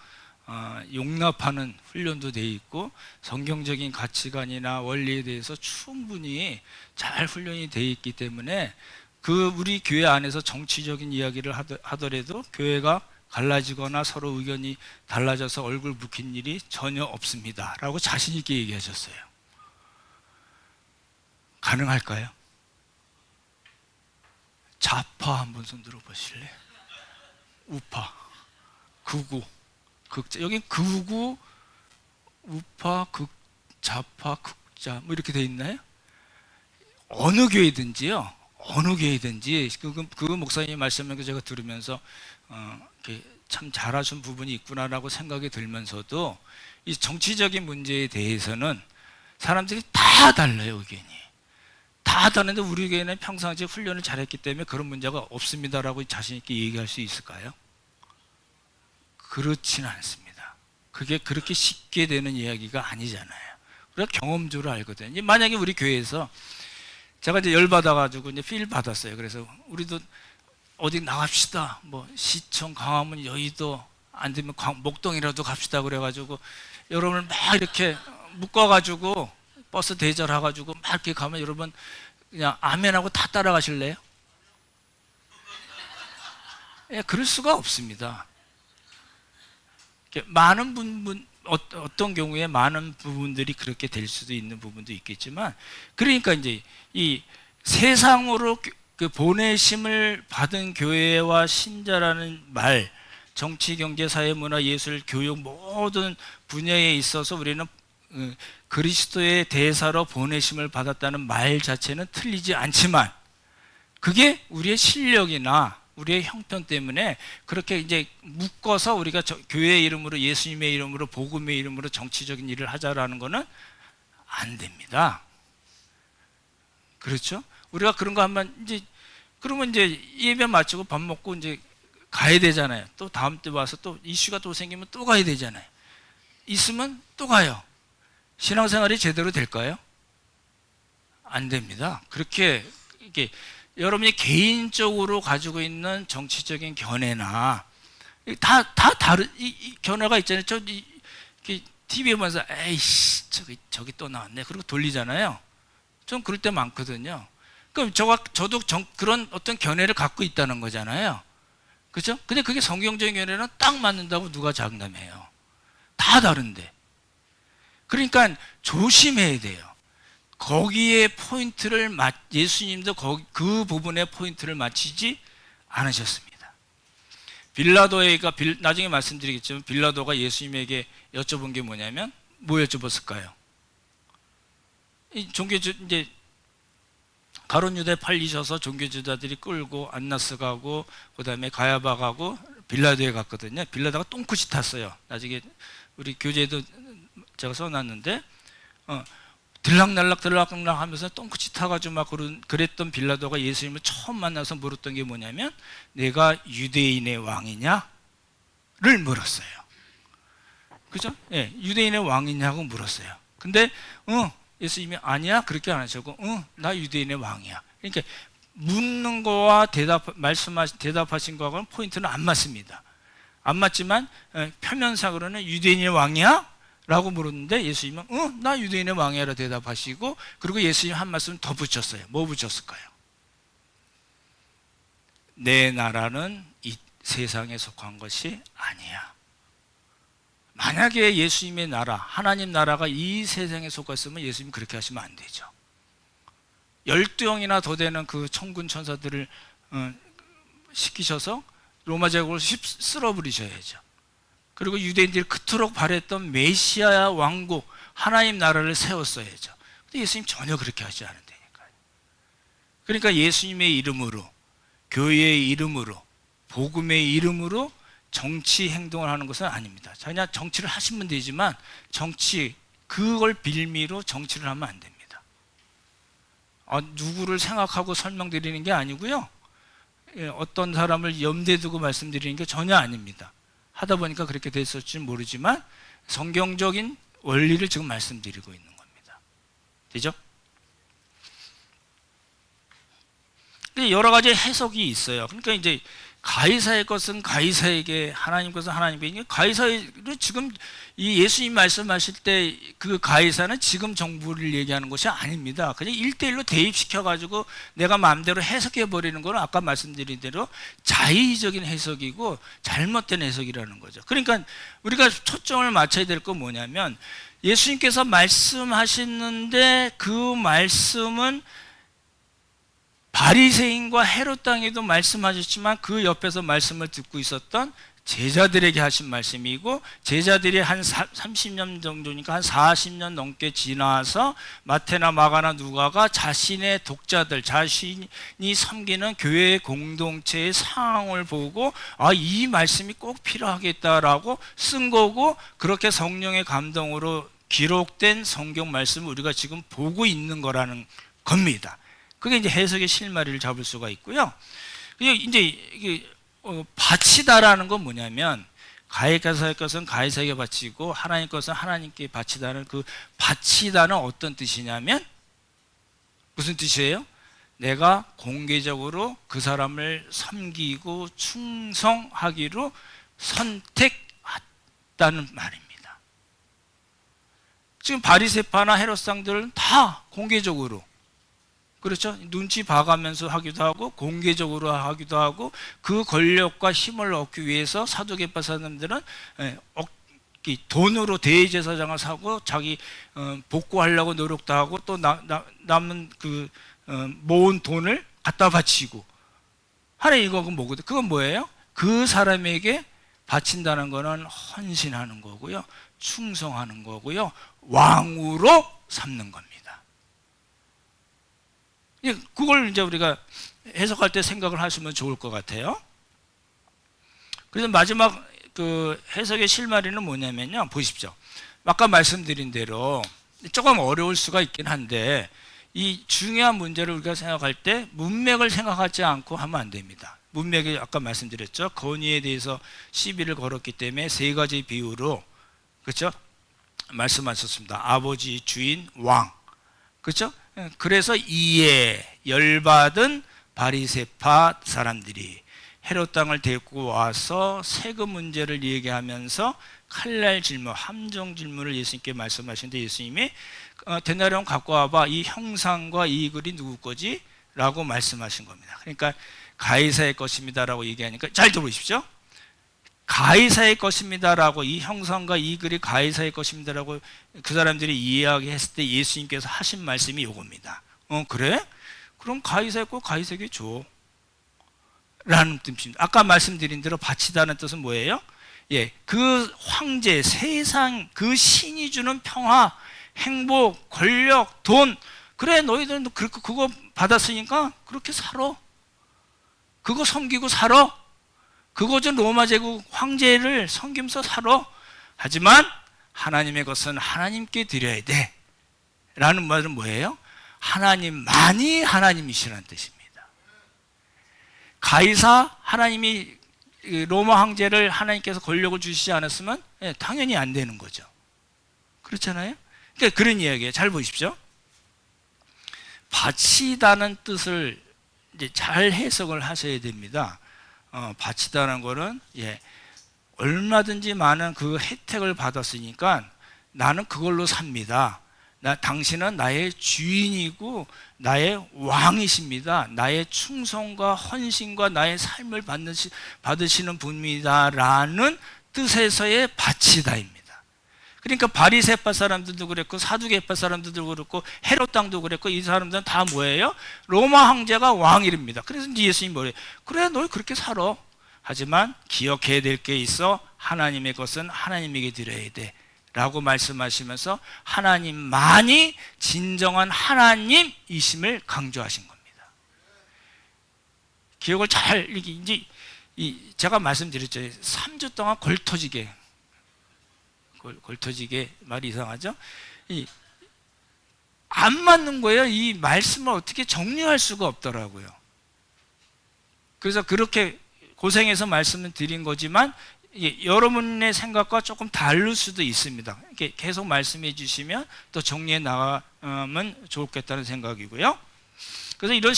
Speaker 3: 용납하는 훈련도 돼 있고 성경적인 가치관이나 원리에 대해서 충분히 잘 훈련이 돼 있기 때문에 그 우리 교회 안에서 정치적인 이야기를 하더라도 교회가 갈라지거나 서로 의견이 달라져서 얼굴 붉힌 일이 전혀 없습니다 라고 자신 있게 얘기하셨어요. 가능할까요? 좌파 한번 손 들어 보실래요? 우파, 극우, 극자. 여긴 극우, 우파, 좌파, 극자 뭐 이렇게 돼 있나요? 어느 교회든지요. 어느 교회든지 그 목사님 말씀을 제가 들으면서 참 잘하신 부분이 있구나라고 생각이 들면서도 이 정치적인 문제에 대해서는 사람들이 다 달라요. 의견이 다 다른데 우리 교회는 평상시에 훈련을 잘했기 때문에 그런 문제가 없습니다라고 자신 있게 얘기할 수 있을까요? 그렇지는 않습니다. 그게 그렇게 쉽게 되는 이야기가 아니잖아요. 우리가 경험적으로 알거든요. 만약에 우리 교회에서 제가 이제 열받아가지고 이제 필 받았어요. 그래서 우리도 어디 나갑시다. 뭐 시청, 광화문, 여의도 안 되면 목동이라도 갑시다. 그래가지고 여러분을 막 이렇게 묶어가지고 버스 대절해가지고 막 이렇게 가면 여러분 그냥 아멘하고 다 따라가실래요? 예, 그럴 수가 없습니다. 많은 어떤 경우에 많은 부분들이 그렇게 될 수도 있는 부분도 있겠지만, 그러니까 이제 이 세상으로 그 보내심을 받은 교회와 신자라는 말, 정치, 경제, 사회, 문화, 예술, 교육 모든 분야에 있어서 우리는 그리스도의 대사로 보내심을 받았다는 말 자체는 틀리지 않지만, 그게 우리의 실력이나 우리의 형편 때문에 그렇게 이제 묶어서 우리가 교회의 이름으로, 예수님의 이름으로, 복음의 이름으로 정치적인 일을 하자라는 것은 안 됩니다. 그렇죠? 우리가 그런 거 하면 그러면 이제 예배 마치고 밥 먹고 이제 가야 되잖아요. 또 다음 때 와서 또 이슈가 또 생기면 또 가야 되잖아요. 있으면 또 가요. 신앙생활이 제대로 될까요? 안 됩니다. 그렇게 이게 여러분이 개인적으로 가지고 있는 정치적인 견해나 다 다른 이 견해가 있잖아요. TV에 보면서 에이씨 저기 또 나왔네. 그리고 돌리잖아요. 좀 그럴 때 많거든요. 그럼 저도 그런 어떤 견해를 갖고 있다는 거잖아요. 그죠? 근데 그게 성경적인 견해는 딱 맞는다고 누가 장담해요. 다 다른데. 그러니까 조심해야 돼요. 거기에 포인트를 예수님도 그 부분에 포인트를 맞추지 않으셨습니다. 빌라도가 나중에 말씀드리겠지만 빌라도가 예수님에게 여쭤본 게 뭐냐면 뭐 여쭤봤을까요? 이제 가룟 유다에 팔리셔서 종교주자들이 끌고 안나스 가고 그다음에 가야바 가고 빌라도에 갔거든요. 빌라도가 똥끝이 탔어요. 나중에 우리 교재에도 제가 써놨는데 들락날락 하면서 똥끝이 타가지고 막 그랬던 빌라도가 예수님을 처음 만나서 물었던 게 뭐냐면 내가 유대인의 왕이냐를 물었어요. 그죠? 예, 유대인의 왕이냐고 물었어요. 근데 예수님이 아니야 그렇게 안 하시고 나 유대인의 왕이야. 그러니까 묻는 거와 대답하신 거하고는 포인트는 안 맞습니다. 안 맞지만 표면상으로는 유대인의 왕이야? 라고 물었는데 예수님은 나 유대인의 왕이야라 대답하시고 그리고 예수님 한 말씀 더 붙였어요. 뭐 붙였을까요? 내 나라는 이 세상에 속한 것이 아니야. 만약에 예수님의 나라, 하나님 나라가 이 세상에 속았으면 예수님이 그렇게 하시면 안 되죠. 12형이나 더 되는 그 천군 천사들을 시키셔서 로마 제국을 쓸어버리셔야죠. 그리고 유대인들이 그토록 바랬던 메시아 왕국, 하나님 나라를 세웠어야죠. 근데 예수님 전혀 그렇게 하지 않은다니까요. 그러니까 예수님의 이름으로, 교회의 이름으로, 복음의 이름으로 정치 행동을 하는 것은 아닙니다. 그냥 정치를 하시면 되지만 그걸 빌미로 정치를 하면 안 됩니다. 누구를 생각하고 설명드리는 게 아니고요. 어떤 사람을 염두에 두고 말씀드리는 게 전혀 아닙니다. 하다 보니까 그렇게 됐을지 모르지만 성경적인 원리를 지금 말씀드리고 있는 겁니다. 되죠? 여러 가지 해석이 있어요. 그러니까 이제 가이사의 것은 가이사에게, 하나님 것은 하나님께. 가이사를 지금 이 예수님 말씀하실 때 그 가이사는 지금 정부를 얘기하는 것이 아닙니다. 그냥 1대1로 대입시켜가지고 내가 마음대로 해석해버리는 거는 아까 말씀드린 대로 자의적인 해석이고 잘못된 해석이라는 거죠. 그러니까 우리가 초점을 맞춰야 될 건 뭐냐면 예수님께서 말씀하시는데 그 말씀은 바리새인과 헤롯 당에도 말씀하셨지만 그 옆에서 말씀을 듣고 있었던 제자들에게 하신 말씀이고 제자들이 한 30년 정도니까 한 40년 넘게 지나서 마태나 마가나 누가가 자신의 독자들, 자신이 섬기는 교회 공동체의 상황을 보고 이 말씀이 꼭 필요하겠다라고 쓴 거고 그렇게 성령의 감동으로 기록된 성경 말씀을 우리가 지금 보고 있는 거라는 겁니다. 그게 이제 해석의 실마리를 잡을 수가 있고요. 이제 이게 바치다라는 건 뭐냐면 가이사의 것은 가이사에게 바치고 하나님 것은 하나님께 바치다는 그 바치다는 어떤 뜻이냐면 무슨 뜻이에요? 내가 공개적으로 그 사람을 섬기고 충성하기로 선택했다는 말입니다. 지금 바리새파나 헤롯상들은 다 공개적으로 그렇죠? 눈치 봐가면서 하기도 하고 공개적으로 하기도 하고 그 권력과 힘을 얻기 위해서 사두개파 사람들은 돈으로 대제사장을 사고 자기 복구하려고 노력도 하고 또 남은 그 모은 돈을 갖다 바치고 하는 이거는 뭐거든? 그건 뭐예요? 그 사람에게 바친다는 거는 헌신하는 거고요, 충성하는 거고요, 왕으로 삼는 겁니다. 그걸 이제 우리가 해석할 때 생각을 하시면 좋을 것 같아요. 그래서 마지막 그 해석의 실마리는 뭐냐면요. 보십시오. 아까 말씀드린 대로 조금 어려울 수가 있긴 한데 이 중요한 문제를 우리가 생각할 때 문맥을 생각하지 않고 하면 안 됩니다. 문맥이 아까 말씀드렸죠. 건의에 대해서 시비를 걸었기 때문에 세 가지 비유로 그렇죠? 말씀하셨습니다. 아버지, 주인, 왕. 그렇죠? 그래서 이에 열받은 바리새파 사람들이 헤롯 땅을 데리고 와서 세금 문제를 얘기하면서 칼날 질문, 함정 질문을 예수님께 말씀하시는데 예수님이 데나리온 갖고 와봐. 이 형상과 이 글이 누구 거지? 라고 말씀하신 겁니다. 그러니까 가이사의 것입니다 라고 얘기하니까 잘 들어보십시오. 가이사의 것입니다라고, 이 형상과 이 글이 가이사의 것입니다라고 그 사람들이 이야기했을 때 예수님께서 하신 말씀이 이겁니다. 그래? 그럼 가이사의 거 가이사에게 줘 라는 뜻입니다. 아까 말씀드린 대로 바치다는 뜻은 뭐예요? 예, 그 황제, 세상 그 신이 주는 평화, 행복, 권력, 돈, 그래 너희들은 그거 받았으니까 그렇게 살아. 그거 섬기고 살아. 그거 좀 로마 제국 황제를 섬기면서 살아. 하지만 하나님의 것은 하나님께 드려야 돼 라는 말은 뭐예요? 하나님만이 하나님이시라는 뜻입니다. 가이사, 하나님이 로마 황제를 하나님께서 권력을 주시지 않았으면 당연히 안 되는 거죠. 그렇잖아요? 그러니까 그런 이야기예요. 잘 보십시오. 바치다는 뜻을 이제 잘 해석을 하셔야 됩니다. 바치다는 거는 얼마든지 많은 그 혜택을 받았으니까 나는 그걸로 삽니다. 당신은 나의 주인이고 나의 왕이십니다. 나의 충성과 헌신과 나의 삶을 받으시는 분입니다라는 뜻에서의 바치다입니다. 그러니까 바리새파 사람들도 그랬고 사두개파 사람들도 그랬고 헤롯 땅도 그랬고 이 사람들은 다 뭐예요? 로마 황제가 왕이랍니다. 그래서 예수님이 뭐래요? 그래 너 그렇게 살아. 하지만 기억해야 될 게 있어. 하나님의 것은 하나님에게 드려야 돼 라고 말씀하시면서 하나님만이 진정한 하나님이심을 강조하신 겁니다. 기억을 잘 이제 제가 말씀드렸죠. 3주 동안 걸터지게 말이 이상하죠? 안 맞는 거예요. 이 말씀을 어떻게 정리할 수가 없더라고요. 그래서 그렇게 고생해서 말씀을 드린 거지만 여러분의 생각과 조금 다를 수도 있습니다. 이렇게 계속 말씀해 주시면 또 정리해 나가면 좋겠다는 생각이고요. 그래서 이런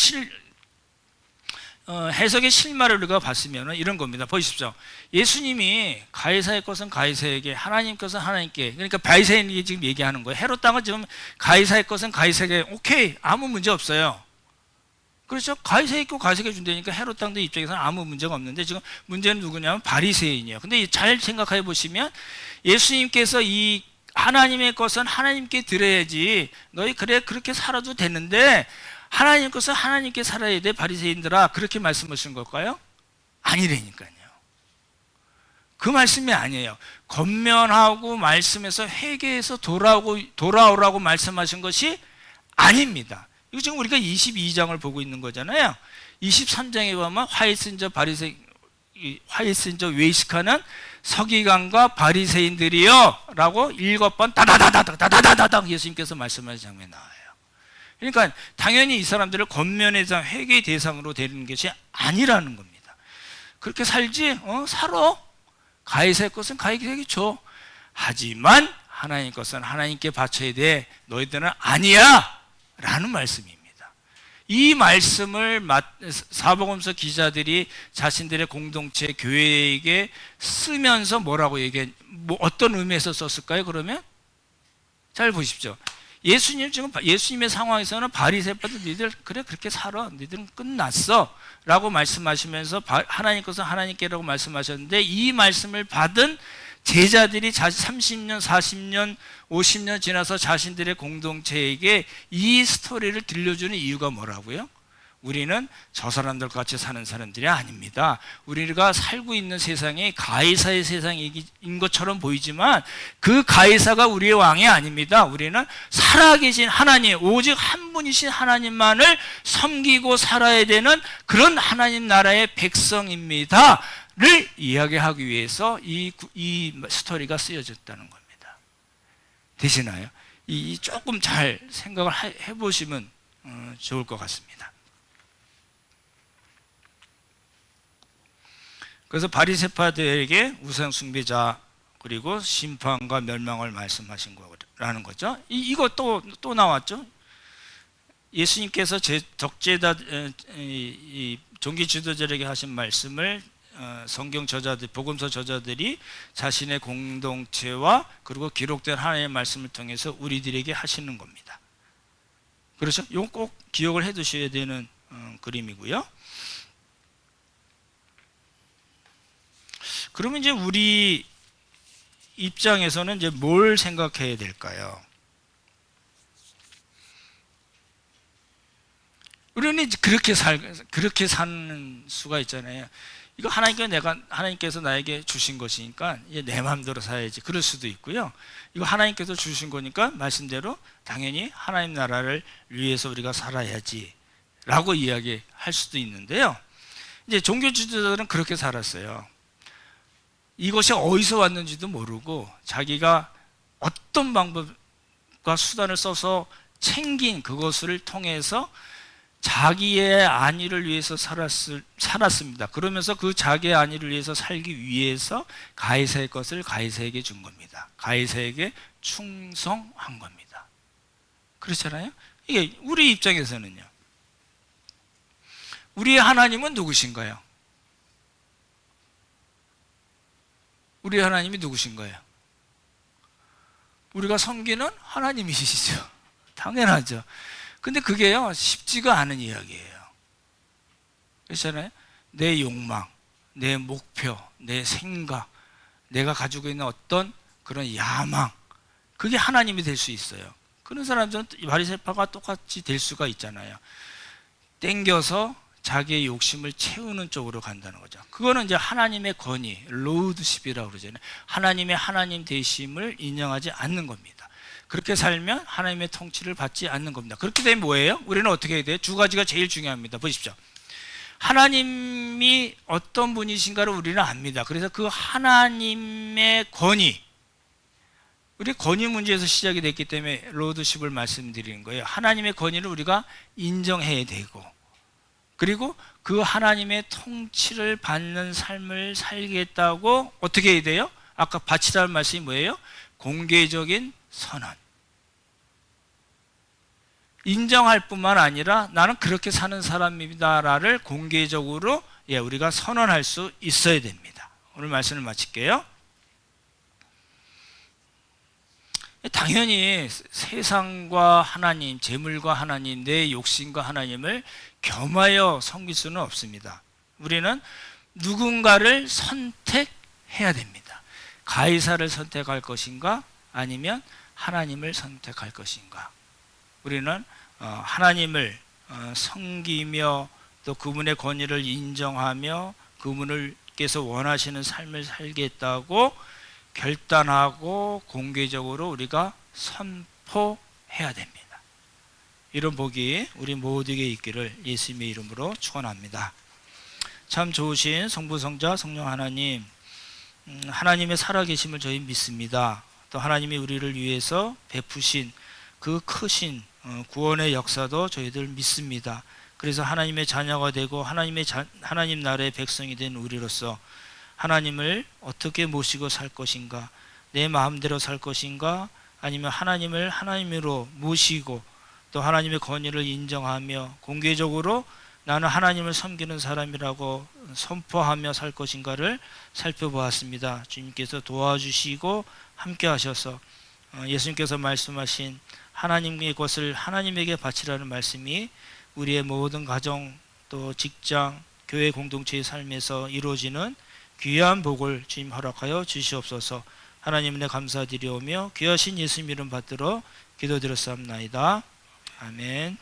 Speaker 3: 해석의 실마리를 우리가 봤으면 이런 겁니다. 보십시오. 예수님이 가이사의 것은 가이사에게, 하나님 것은 하나님께, 그러니까 바리새인이 지금 얘기하는 거예요. 헤롯 땅은 지금 가이사의 것은 가이사에게, 오케이, 아무 문제 없어요. 그렇죠? 가이사의 거 가이사에게 준다니까 헤롯 땅도 입장에서는 아무 문제가 없는데 지금 문제는 누구냐면 바리새인이에요. 근데 잘 생각해 보시면 예수님께서 이 하나님의 것은 하나님께 드려야지, 너희 그래 그렇게 살아도 되는데 하나님 것은 하나님께 살아야 돼 바리새인들아, 그렇게 말씀하신 걸까요? 아니라니까요. 그 말씀이 아니에요. 권면하고 말씀에서 회개해서 돌아오라고 말씀하신 것이 아닙니다. 이거 지금 우리가 22장을 보고 있는 거잖아요. 23장에 보면 화이슨저 외식하는 서기관과 바리새인들이요 라고 7번 다다다다닥 예수님께서 말씀하신 장면이 나와요. 그러니까 당연히 이 사람들을 권면에서 회개의 대상으로 되는 것이 아니라는 겁니다. 그렇게 살지? 살아. 가이사의 것은 가이사에게 줘. 하지만 하나님 것은 하나님께 바쳐야 돼. 너희들은 아니야 라는 말씀입니다. 이 말씀을 사복음서 기자들이 자신들의 공동체 교회에게 쓰면서 뭐라고 어떤 의미에서 썼을까요? 그러면 잘 보십시오. 지금 예수님의 상황에서는 바리새파들 너희들 그래 그렇게 살아, 너희들은 끝났어 라고 말씀하시면서 하나님 것은 하나님께라고 말씀하셨는데, 이 말씀을 받은 제자들이 30년, 40년, 50년 지나서 자신들의 공동체에게 이 스토리를 들려주는 이유가 뭐라고요? 우리는 저 사람들 같이 사는 사람들이 아닙니다. 우리가 살고 있는 세상이 가이사의 세상인 것처럼 보이지만 그 가이사가 우리의 왕이 아닙니다. 우리는 살아계신 하나님, 오직 한 분이신 하나님만을 섬기고 살아야 되는 그런 하나님 나라의 백성입니다 를 이야기하기 위해서 이 스토리가 쓰여졌다는 겁니다. 되시나요? 조금 잘 생각을 해보시면 좋을 것 같습니다. 그래서 바리새파들에게 우상 숭배자고 그리고 심판과 멸망을 말씀하신 거라는 거죠. 이거 또 나왔죠. 예수님께서 이 종교 지도자에게 하신 말씀을 성경 저자들, 복음서 저자들이 자신의 공동체와 그리고 기록된 하나님의 말씀을 통해서 우리들에게 하시는 겁니다. 그렇죠? 이거 꼭 기억을 해 두셔야 되는 그림이고요. 그러면 이제 우리 입장에서는 이제 뭘 생각해야 될까요? 우리는 이제 그렇게 사는 수가 있잖아요. 이거 하나님께서 나에게 주신 것이니까 이제 내 마음대로 살아야지. 그럴 수도 있고요. 이거 하나님께서 주신 거니까 말씀대로 당연히 하나님 나라를 위해서 우리가 살아야지 라고 이야기할 수도 있는데요. 이제 종교 지도자들은 그렇게 살았어요. 이것이 어디서 왔는지도 모르고 자기가 어떤 방법과 수단을 써서 챙긴 그것을 통해서 자기의 안위를 위해서 살았습니다. 그러면서 그 자기의 안위를 위해서 살기 위해서 가이사의 것을 가이사에게 준 겁니다. 가이사에게 충성한 겁니다. 그렇잖아요? 이게 우리 입장에서는요. 우리의 하나님은 누구신가요? 우리의 하나님이 누구신가요? 우리가 섬기는 하나님이시죠. 당연하죠. 근데 그게요, 쉽지가 않은 이야기예요. 그렇잖아요? 내 욕망, 내 목표, 내 생각, 내가 가지고 있는 어떤 그런 야망, 그게 하나님이 될 수 있어요. 그런 사람들은 바리새파가 똑같이 될 수가 있잖아요. 땡겨서 자기의 욕심을 채우는 쪽으로 간다는 거죠. 그거는 이제 하나님의 권위, 로드십이라고 그러잖아요. 하나님의 하나님 되심을 인정하지 않는 겁니다. 그렇게 살면 하나님의 통치를 받지 않는 겁니다. 그렇게 되면 뭐예요? 우리는 어떻게 해야 돼요? 두 가지가 제일 중요합니다. 보십시오. 하나님이 어떤 분이신가를 우리는 압니다. 그래서 그 하나님의 권위, 우리 권위 문제에서 시작이 됐기 때문에 로드십을 말씀드리는 거예요. 하나님의 권위를 우리가 인정해야 되고, 그리고 그 하나님의 통치를 받는 삶을 살겠다고 어떻게 해야 돼요? 아까 바치라는 말씀이 뭐예요? 공개적인 선언. 인정할 뿐만 아니라 나는 그렇게 사는 사람입니다를 공개적으로 우리가 선언할 수 있어야 됩니다. 오늘 말씀을 마칠게요. 당연히 세상과 하나님, 재물과 하나님, 내 욕심과 하나님을 겸하여 섬길 수는 없습니다. 우리는 누군가를 선택해야 됩니다. 가이사를 선택할 것인가 아니면 하나님을 선택할 것인가. 우리는 하나님을 섬기며 또 그분의 권위를 인정하며 그분께서 원하시는 삶을 살겠다고 결단하고 공개적으로 우리가 선포해야 됩니다. 이런 복이 우리 모두에게 있기를 예수님의 이름으로 축원합니다. 참 좋으신 성부성자 성령 하나님, 하나님의 살아계심을 저희 믿습니다. 또 하나님이 우리를 위해서 베푸신 그 크신 구원의 역사도 저희들 믿습니다. 그래서 하나님의 자녀가 되고 하나님 나라의 백성이 된 우리로서 하나님을 어떻게 모시고 살 것인가, 내 마음대로 살 것인가, 아니면 하나님을 하나님으로 모시고 또 하나님의 권위를 인정하며 공개적으로 나는 하나님을 섬기는 사람이라고 선포하며 살 것인가를 살펴보았습니다. 주님께서 도와주시고 함께 하셔서 예수님께서 말씀하신 하나님의 것을 하나님에게 바치라는 말씀이 우리의 모든 가정 또 직장, 교회 공동체의 삶에서 이루어지는 귀한 복을 주님 허락하여 주시옵소서. 하나님 은혜 감사드리오며 귀하신 예수님 이름 받들어 기도드렸사옵나이다. 아멘.